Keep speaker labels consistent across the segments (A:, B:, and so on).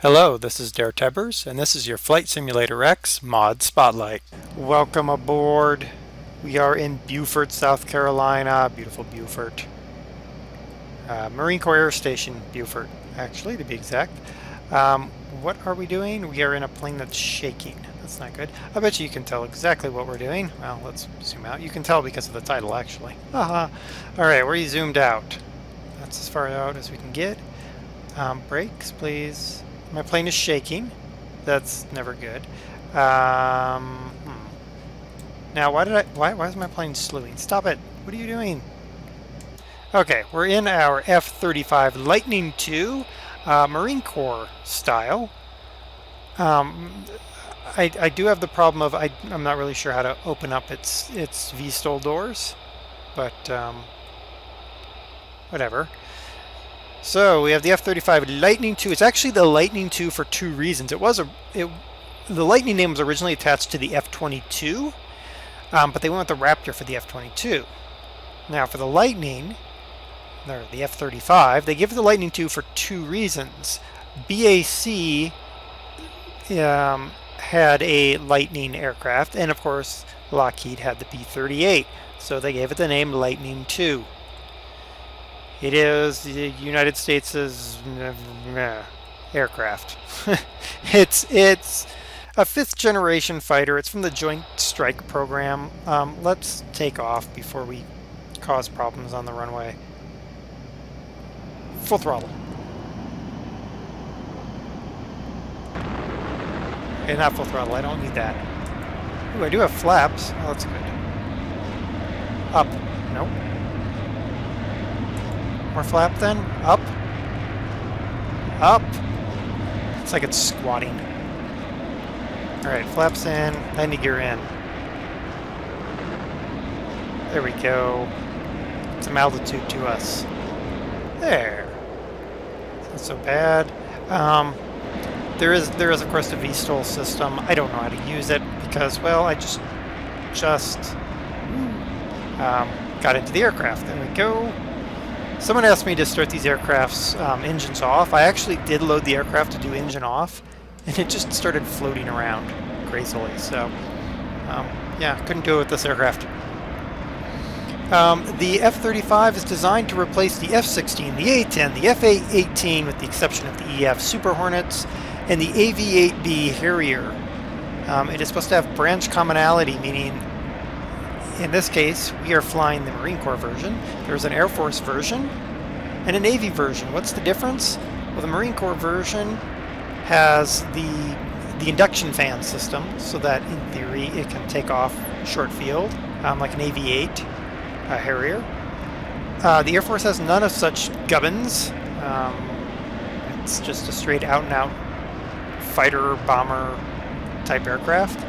A: Hello, this is DerTebbers, and this is your Flight Simulator X Mod Spotlight. Welcome aboard. We are in Beaufort, South Carolina. Beautiful Beaufort. Marine Corps Air Station, Beaufort, actually, to be exact. What are we doing? We are in a plane that's shaking. That's not good. I bet you can tell exactly what we're doing. Well, let's zoom out. You can tell because of the title, actually. Haha. Alright, we're zoomed out. That's as far out as we can get. Brakes, please. My plane is shaking. That's never good. Now, why is my plane slewing? Stop it! What are you doing? Okay, we're in our F-35 Lightning II, Marine Corps style. I do have the problem of I'm not really sure how to open up its VSTOL doors, but whatever. So we have the F-35 Lightning II. It's actually the Lightning II for two reasons. The Lightning name was originally attached to the F-22, but they went with the Raptor for the F-22. Now for the Lightning, or the F-35, they give it the Lightning II for two reasons. BAC had a Lightning aircraft, and of course Lockheed had the B-38, so they gave it the name Lightning II. It is the United States' aircraft. It's a fifth generation fighter. It's from the Joint Strike Program. Let's take off before we cause problems on the runway. Full throttle. Okay, not full throttle. I don't need that. Ooh, I do have flaps. Oh, that's good. Up. Nope. More flap then? Up. Up. It's like it's squatting. Alright, flaps in, landing gear in. There we go. Some altitude to us. There. Not so bad. There is of course the VSTOL system. I don't know how to use it because, well, I just got into the aircraft. There we go. Someone asked me to start these aircraft's engines off. I actually did load the aircraft to do engine off, and it just started floating around crazily. So, yeah, couldn't do it with this aircraft. The F-35 is designed to replace the F-16, the A-10, the F-A-18, with the exception of the EF Super Hornets, and the AV-8B Harrier. It is supposed to have branch commonality, meaning in this case, we are flying the Marine Corps version. There's an Air Force version and a Navy version. What's the difference? Well, the Marine Corps version has the induction fan system, so that in theory it can take off short field, like an AV-8 Harrier. The Air Force has none of such gubbins. It's just a straight out-and-out fighter, bomber type aircraft.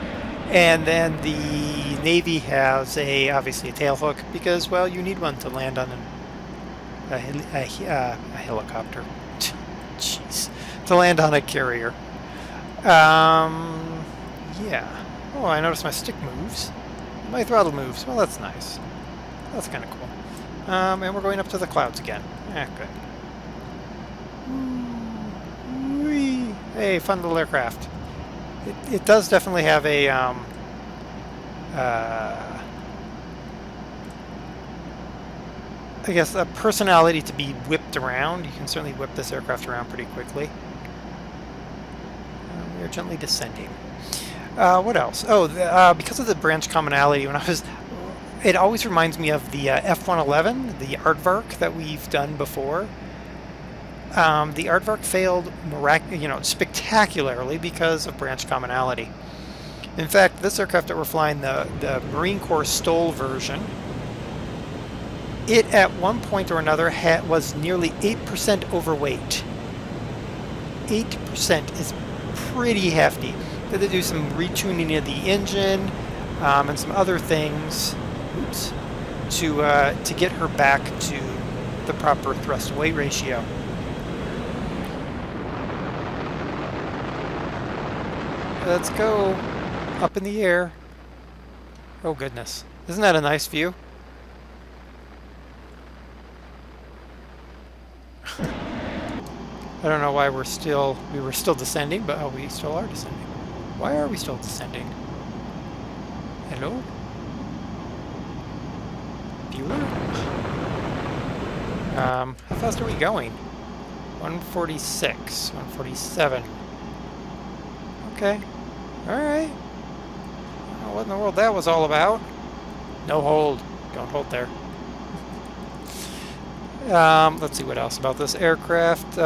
A: And then the Navy has obviously a tail hook because, well, you need one to land on a helicopter. Jeez, to land on a carrier. Yeah. Oh, I noticed my stick moves. My throttle moves. Well, that's nice. That's kind of cool. And we're going up to the clouds again. Good. Whee! Hey, fun little aircraft. It does definitely have a I guess a personality to be whipped around. You can certainly whip this aircraft around pretty quickly. We are gently descending. What else? Oh, because of the branch commonality, it always reminds me of the F-111, the aardvark that we've done before. The aardvark failed spectacularly because of branch commonality. In fact, this aircraft that we're flying, the Marine Corps STOL version, it at one point or another was nearly 8% overweight. 8% is pretty hefty. They had to do some retuning of the engine and some other things, to get her back to the proper thrust-to-weight ratio. Let's go up in the air. Oh goodness. Isn't that a nice view? I don't know why we were still descending, but oh, we still are descending. Why are we still descending? Hello? Bueller? How fast are we going? 146, 147. Okay. Alright. What in the world that was all about? No hold. Don't hold there. Let's see what else about this aircraft.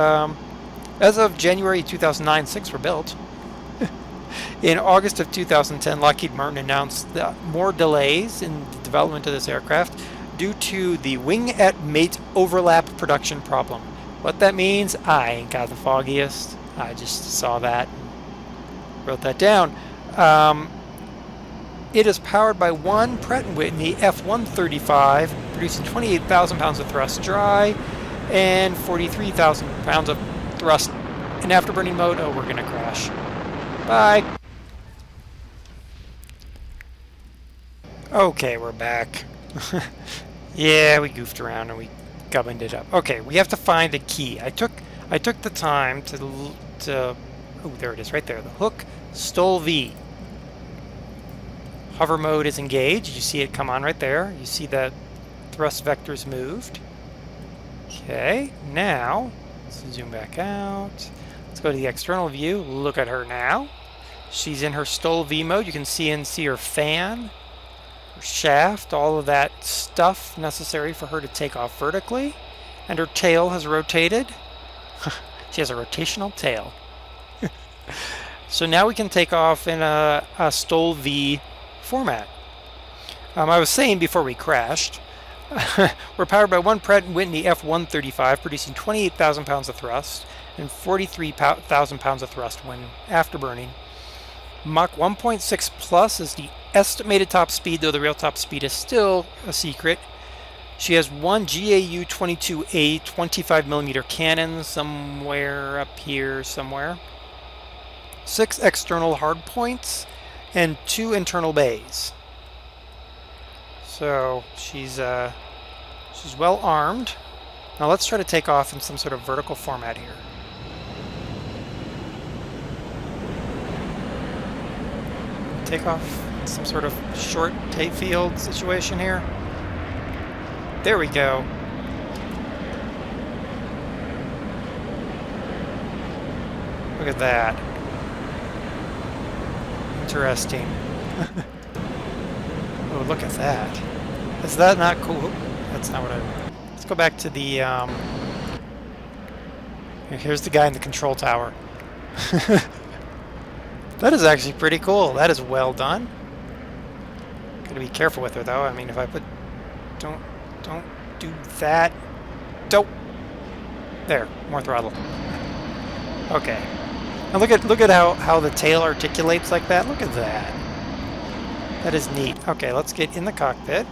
A: As of January 2009, 6 were built. In August of 2010, Lockheed Martin announced that more delays in the development of this aircraft due to the wing-at-mate overlap production problem. What that means, I ain't got the foggiest. I just saw that and wrote that down. It is powered by one Pratt & Whitney F-135, producing 28,000 pounds of thrust dry and 43,000 pounds of thrust in afterburning mode. Oh, we're going to crash. Bye. Okay, we're back. Yeah, we goofed around and we gubbined it up. Okay, we have to find a key. I took the time to oh, there it is, right there. The hook stole V. Hover mode is engaged. You see it come on right there. You see that thrust vectors moved. Okay, now let's zoom back out. Let's go to the external view. Look at her now. She's in her stole V mode. You can see her fan, her shaft, all of that stuff necessary for her to take off vertically. And her tail has rotated. She has a rotational tail. So now we can take off in a stole V format. I was saying before we crashed, we're powered by one Pratt & Whitney F-135, producing 28,000 pounds of thrust and 43,000 pounds of thrust when afterburning. Mach 1.6 plus is the estimated top speed, though the real top speed is still a secret. She has one GAU-22A 25mm cannon somewhere up here somewhere. 6 external hardpoints and 2 internal bays. So she's well armed. Now let's try to take off in some sort of vertical format here. Take off some sort of short tape field situation here. There we go. Look at that. Interesting. Oh, look at that. Is that not cool? That's not what I... Let's go back to the... Here's the guy in the control tower. That is actually pretty cool. That is well done. Gotta be careful with her, though. I mean, if I put... Don't do that. Don't... There. More throttle. Okay. And look at how the tail articulates like that. Look at that. That is neat. Okay, let's get in the cockpit.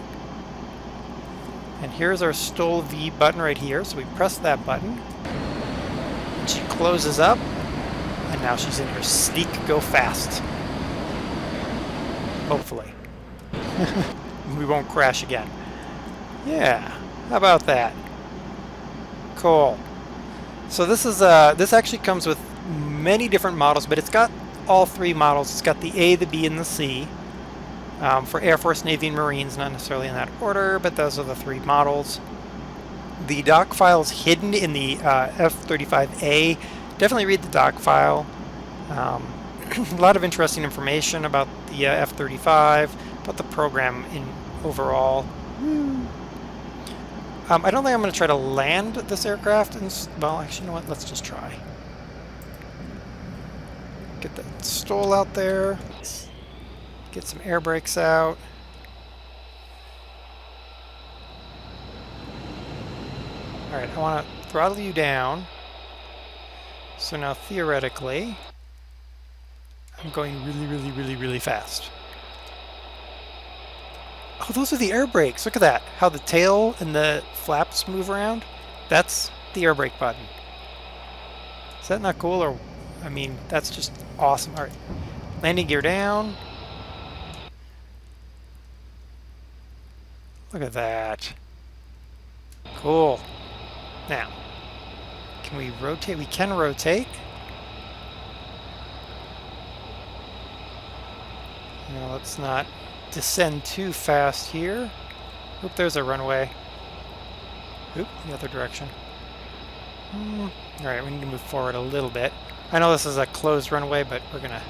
A: And here's our stole V button right here. So we press that button. And she closes up. And now she's in her sneak go fast. Hopefully. We won't crash again. Yeah. How about that? Cool. So this is this actually comes with many different models, but it's got all 3 models. It's got the A, the B, and the C for Air Force, Navy, and Marines, not necessarily in that order, but those are the 3 models. The doc file is hidden in the F-35A. Definitely read the doc file. A lot of interesting information about the F-35, about the program in overall. I don't think I'm going to try to land this aircraft. Well, actually, you know what? Let's just try. Get that stole out there. Get some air brakes out. Alright, I want to throttle you down. So now, theoretically, I'm going really fast. Oh, those are the air brakes. Look at that. How the tail and the flaps move around. That's the air brake button. Is that not cool? Or, I mean, that's just awesome. All right. Landing gear down. Look at that. Cool. Now, can Can we rotate? We can rotate. Now let's not descend too fast here. Oop, there's a runway. Oop, the other direction. Alright, we need to move forward a little bit. I know this is a closed runway, but we're gonna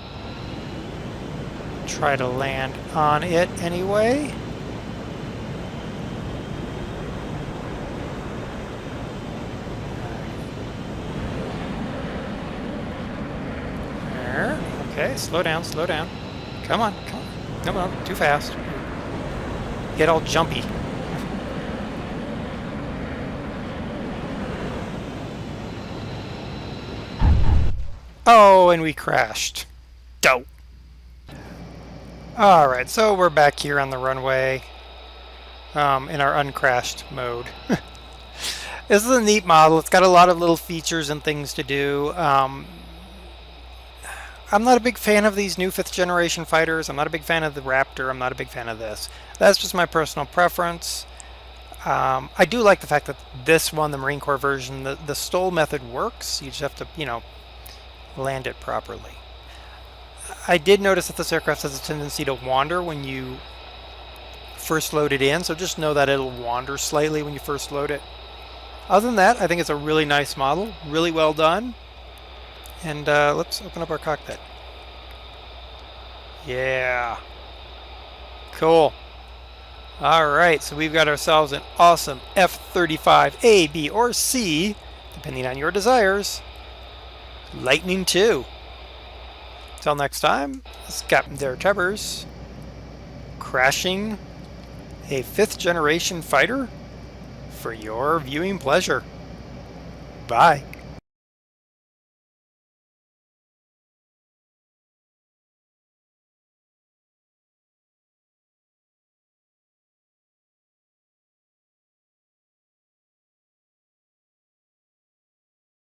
A: try to land on it anyway. There. Okay, slow down, slow down. Come on, come on. No, no, too fast. Get all jumpy. Oh, and we crashed. Dope. Alright, so we're back here on the runway in our uncrashed mode. This is a neat model. It's got a lot of little features and things to do. I'm not a big fan of these new 5th generation fighters. I'm not a big fan of the Raptor. I'm not a big fan of this. That's just my personal preference. I do like the fact that this one, the Marine Corps version, the STOL method works. You just have to, you know, land it properly. I did notice that this aircraft has a tendency to wander when you first load it in, so just know that it'll wander slightly when you first load it. Other than that, I think it's a really nice model, really well done. And let's open up our cockpit. Yeah. Cool. Alright, so we've got ourselves an awesome F-35 A, B, or C, depending on your desires, Lightning II. Till next time, this is Captain DerTebbers, crashing a 5th generation fighter for your viewing pleasure. Bye.